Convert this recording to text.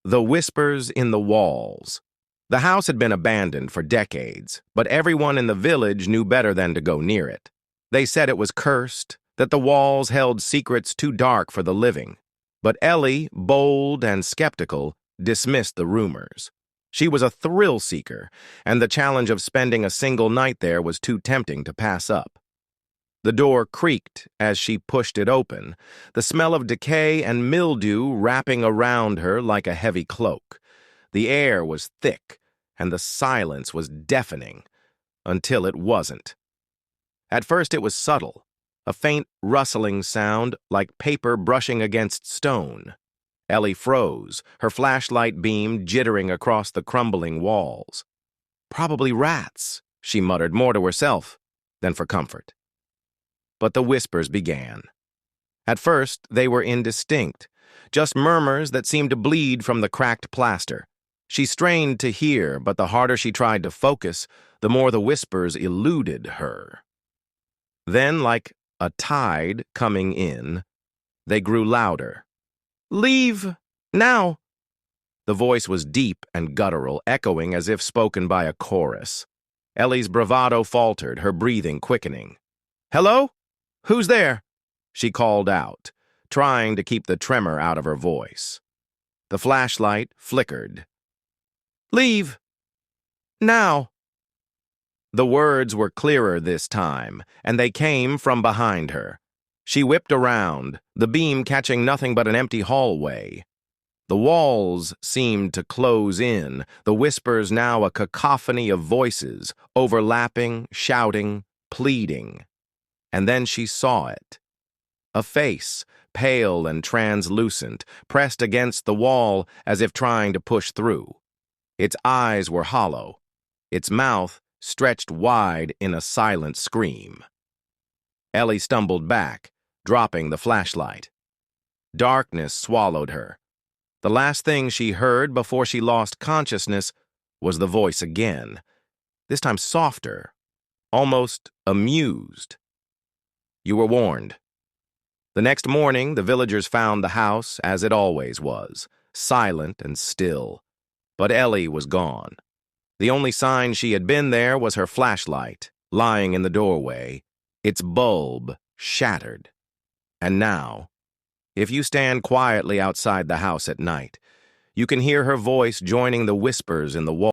The Whispers in the Walls. The house had been abandoned for decades, but everyone in the village knew better than to go near it. They said it was cursed, that the walls held secrets too dark for the living. But Ellie, bold and skeptical, dismissed the rumors. She was a thrill seeker, and the challenge of spending a single night there was too tempting to pass up. The door creaked as she pushed it open, the smell of decay and mildew wrapping around her like a heavy cloak. The air was thick, and the silence was deafening, until it wasn't. At first it was subtle, a faint rustling sound like paper brushing against stone. Ellie froze, her flashlight beam jittering across the crumbling walls. "Probably rats," she muttered more to herself than for comfort. But the whispers began. At first, they were indistinct, just murmurs that seemed to bleed from the cracked plaster. She strained to hear, but the harder she tried to focus, the more the whispers eluded her. Then, like a tide coming in, they grew louder. "Leave! Now!" The voice was deep and guttural, echoing as if spoken by a chorus. Ellie's bravado faltered, her breathing quickening. "Hello? Who's there?" she called out, trying to keep the tremor out of her voice. The flashlight flickered. "Leave! Now!" The words were clearer this time, and they came from behind her. She whipped around, the beam catching nothing but an empty hallway. The walls seemed to close in, the whispers now a cacophony of voices, overlapping, shouting, pleading. And then she saw it. A face, pale and translucent, pressed against the wall as if trying to push through. Its eyes were hollow, its mouth stretched wide in a silent scream. Ellie stumbled back, dropping the flashlight. Darkness swallowed her. The last thing she heard before she lost consciousness was the voice again, this time softer, almost amused. "You were warned." The next morning, the villagers found the house as it always was, silent and still. But Ellie was gone. The only sign she had been there was her flashlight, lying in the doorway, its bulb shattered. And now, if you stand quietly outside the house at night, you can hear her voice joining the whispers in the wall.